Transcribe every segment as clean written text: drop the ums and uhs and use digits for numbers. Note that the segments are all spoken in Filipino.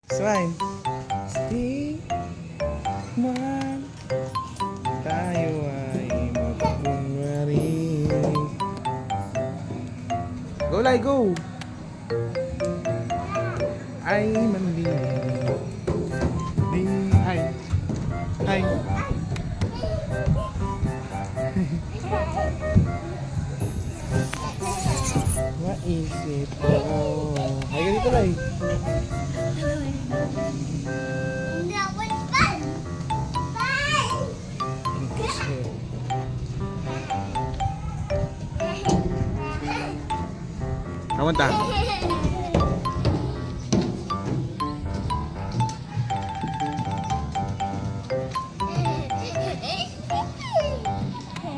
Smile. Di man tayo ay magkunwari. Go, Lai, go! Ay mandinig. Ay. Ay. What is it? Ay, ganito, Lai. That was fun! Fun! Kamunta?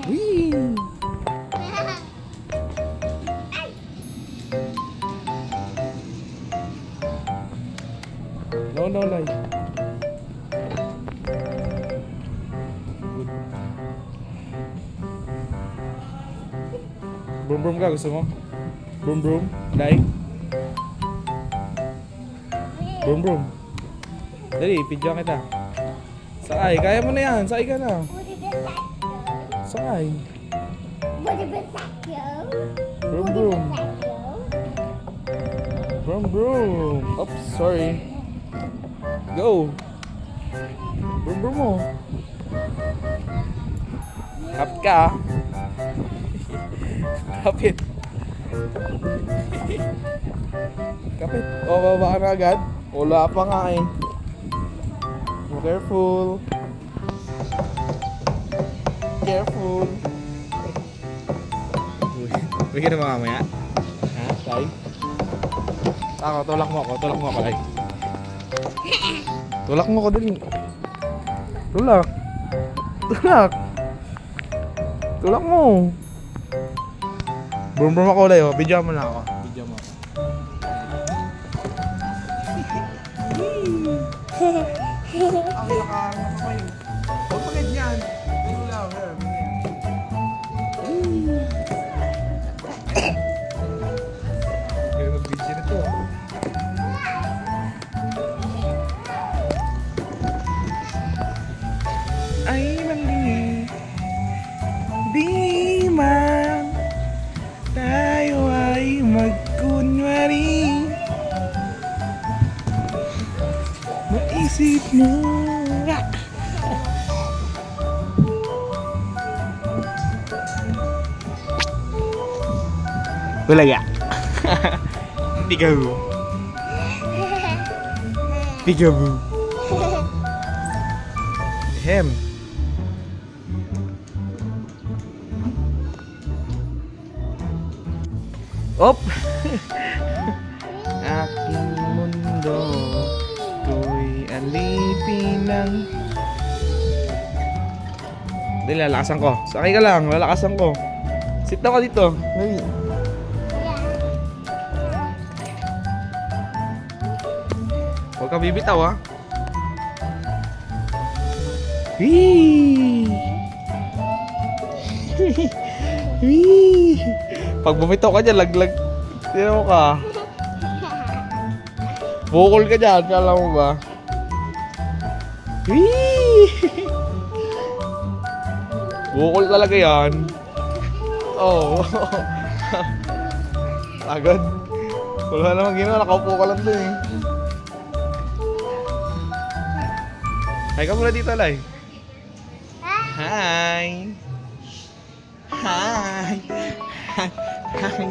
Wee! No, Lai. Good. Brum brum ka, gusto mo? Brum brum, Lai. Brum brum. Dali, video kita. Sakay, kaya mo na yan. Sakay ka na. Sakay. Brum brum. Brum brum. Oops, sorry. Go. Brum brum mo. Kapit ka. Kapit. Kapit. O, baba ka na agad. Wala pa nga eh. Be careful. Careful. Bigyan na mamaya. Ha? Tay? Ako, tulak mo ako. Tulak mo ako, Lai. Tulak mo ako dali. Tulak. Tulak. Tulak mo. Brum brum ako, Lai. Video mo na ako. Video mo ako. Ang lakarang pa yun. Huwag pa ganyan. Ito lang. Kaya mag-video na to. Ay mali. Di man tayo ay magkunwari. Maisip mo. Wala ya. Peekaboo. Peekaboo. Hem. Op. Aking mundo ko'y alipin ng... Hindi, lalakasan ko. Sakay ka lang, lalakasan ko. Sit na ka dito. Dali. Huwag ka bibitaw, ha? Wee! Wee! Pag bumitaw ka dyan, laglag. Tira mo ka. Bukol ka dyan, kala mo ba? Wee! Bukol talaga yan. Oh. Agad. Wala namang ginawa, nakaupo ka lang dun eh. Hi ka muna dito, Lai. Hi. Hi. Hi.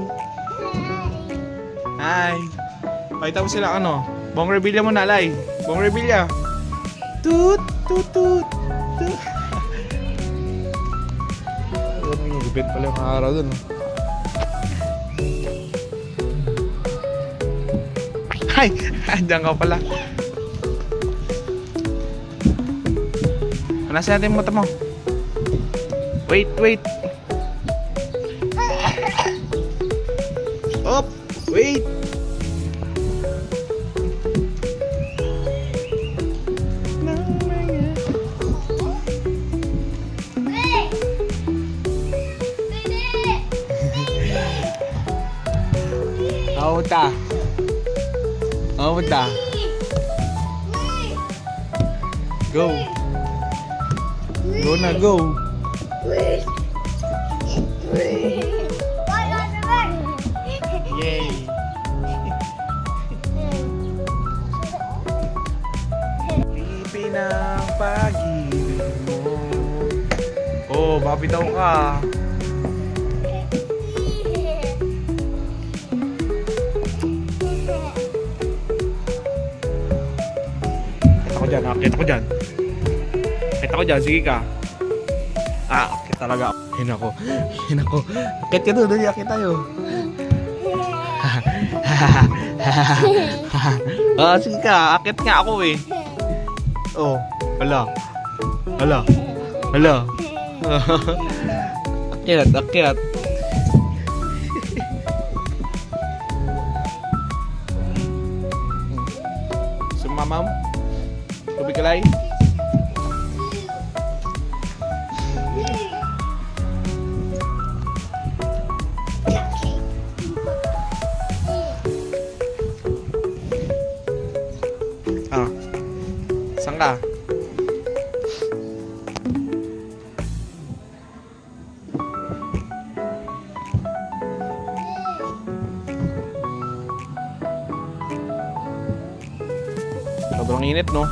Hi. Pakita mo sila ano. Bong Revilla mo na, Lai. Bong Revilla. Toot, toot, toot. Toot. Gupit pala yung araw dun. Hi. Andiyan ka pala. Panasin natin yung mata mo. Wait, wait. Op, wait. Aunta. Aunta. Go. Go na, go. Yay. Pinang pag-ibig mo. Oh, baka bitaw ka. Akit ako dyan. Akit ako dyan, sige ka. Akit talaga. Hinako. Akit ka doon, akit tayo. Sige ka, akit nga ako eh. Oh, hala. Akyat. Sumamam? Tubig kalay? Saan ka? Sobrang init, no?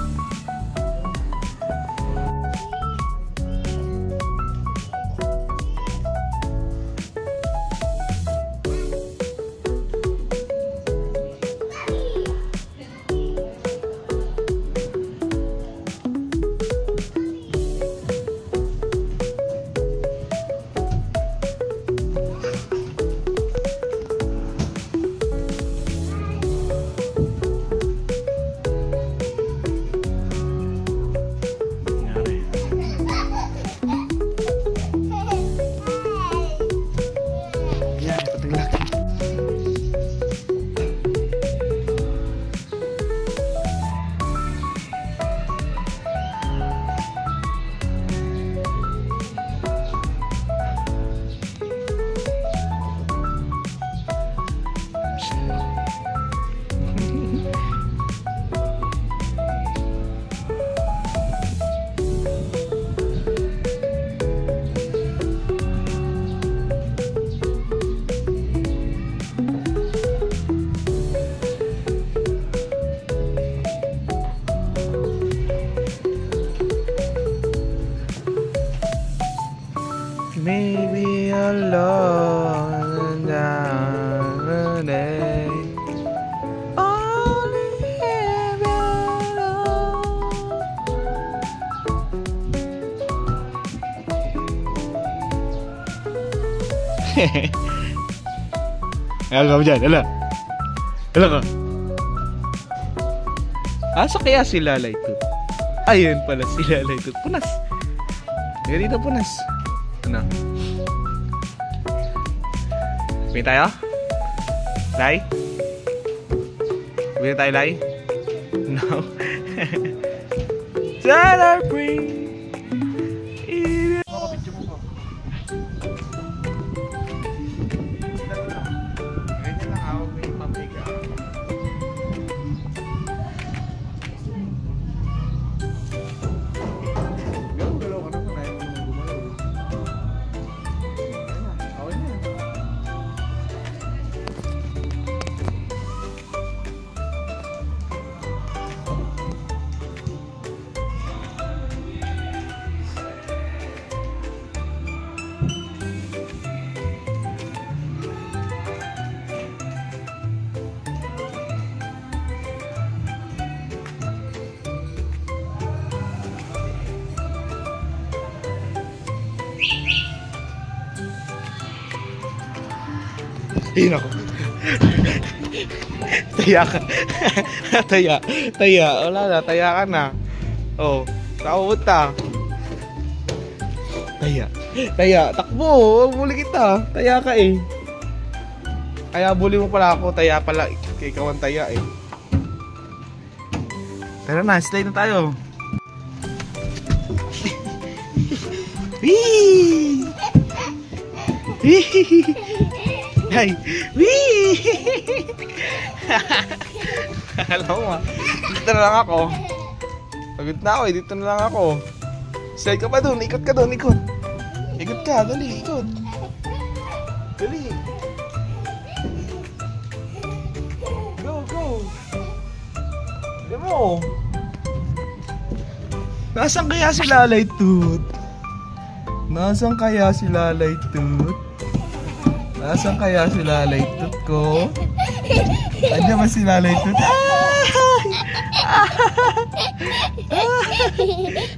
Maybe alone down the day. Only Alam ka dyan, ala ka. Asa kaya si Lalay Tut? Ayun pala si Lalay Tut. Punas. Ganito punas. Ano? Pwede tayo? Lai? Pwede tayo, Lai? No. That are free. Ayun ako. Taya ka. Taya. Wala na, taya ka na. Oh, kauta. Taya. Takbo, buli kita. Taya ka eh. Kaya buli mo pala ako. Taya pala. Ikaw ang taya eh. Tara na, slide na tayo. Wee! Ay! Wee! Alam mo, dito na lang ako. Pagod na ako eh. Dito na lang ako. Slide ka pa dun. Ikot ka dun. Ikot. Ikot ka. Dali. Ikot. Dali. Go, go. Dali mo. Nasaan kaya si Lalay Tut? Nasaan kaya si Lalay Tut? Nasaan kaya si Lalay Tut ko? Andiyan ba si Lalay Tut?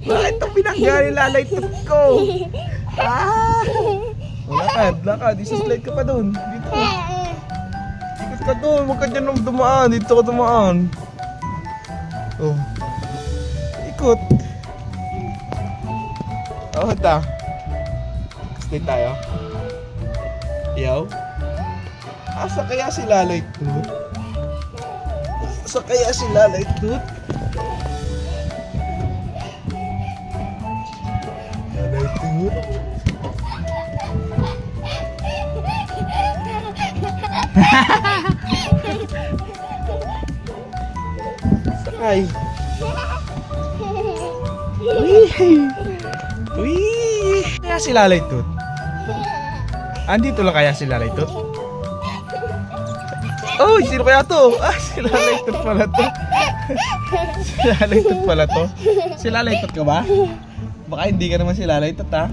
Bakit ito pinangga ni Lalay Tut ko? Lakad, lakad. Isa-slide ka pa doon. Dito. Ikot ka doon. Huwag ka dyan dumaan. Dito ka dumaan. Oh. Ikot. Oh, ito. Slide tayo. Yaw. Asa kaya si Lalay Tut? Asa kaya si Lalay Tut? Lalay Tut? Sakay. Wee! Kaya si Lalay Tut? Andito lang kaya si Lalay Tut? Oh, sino kaya to? Ah, si Lalay Tut pala to. Si Lalay Tut pala to. Si Lalay Tut ka ba? Baka hindi ka naman si Lalay Tut, ha?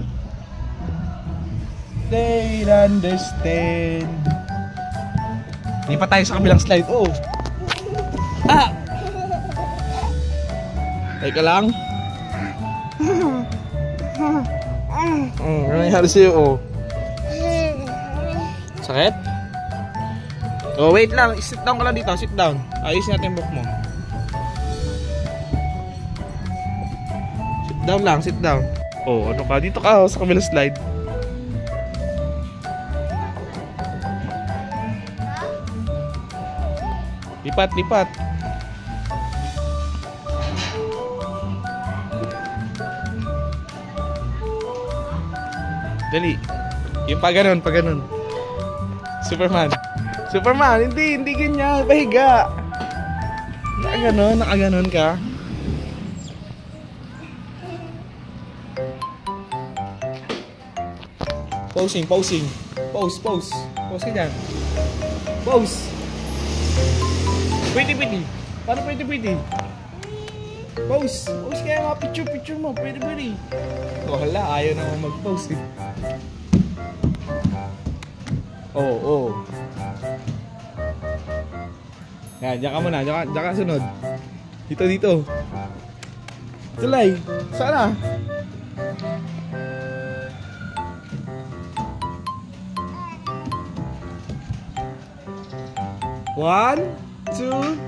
They understand. Hindi pa tayo sa kabilang slide. Oh. Ah! Teka lang. Ano nangyari sa'yo, oh? Sakit? Oh, wait lang. Sit down ka lang dito. Sit down. Ayusin natin yung book mo. Sit down lang. Sit down. Oh, ano ka? Dito ka, oh, sa kabilang slide. Lipat, lipat. Dali. Yung pa ganun, pa ganun. Superman. Superman, hindi ganyan. Pahiga. Nakaganon ka. Posing. Pose ka dyan. Pose. Pwede. Paano pwede? Pose kaya mga picture mo. Pwede. Wala, ayaw na mag-pose eh. Oh. Yan, dyan ka muna. Dyan ka sunod. Dito. Tulay. Sana. One, two.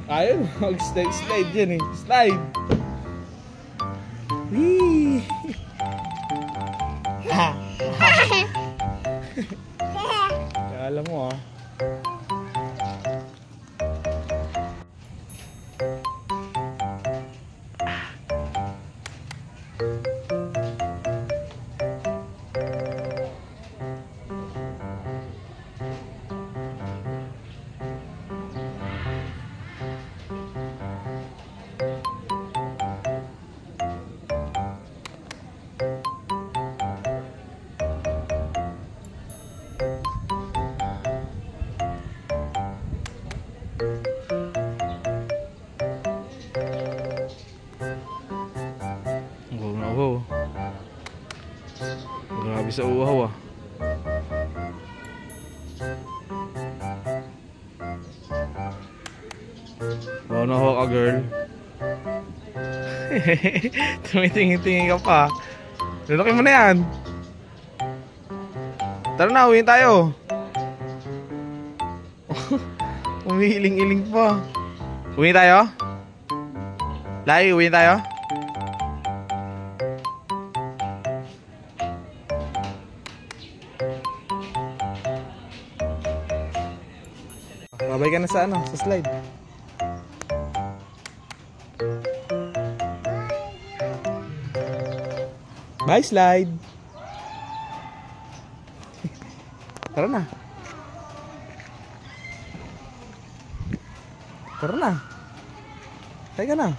Ayun, mag-slide dyan eh. Slide. Wee. Alam mo, ah. Wow. Grabe sa uhaw, ah. Wow, naho ka, girl. Tumitingin-tingin ka pa. Lulukin mo na yan. Tara na, uwiin tayo. Umiiling-iling pa. Uwiin tayo? Lai, uwiin tayo? Babay ka na sa ano, sa slide. Bye, slide. Tara na. Tara na. Tayo ka na.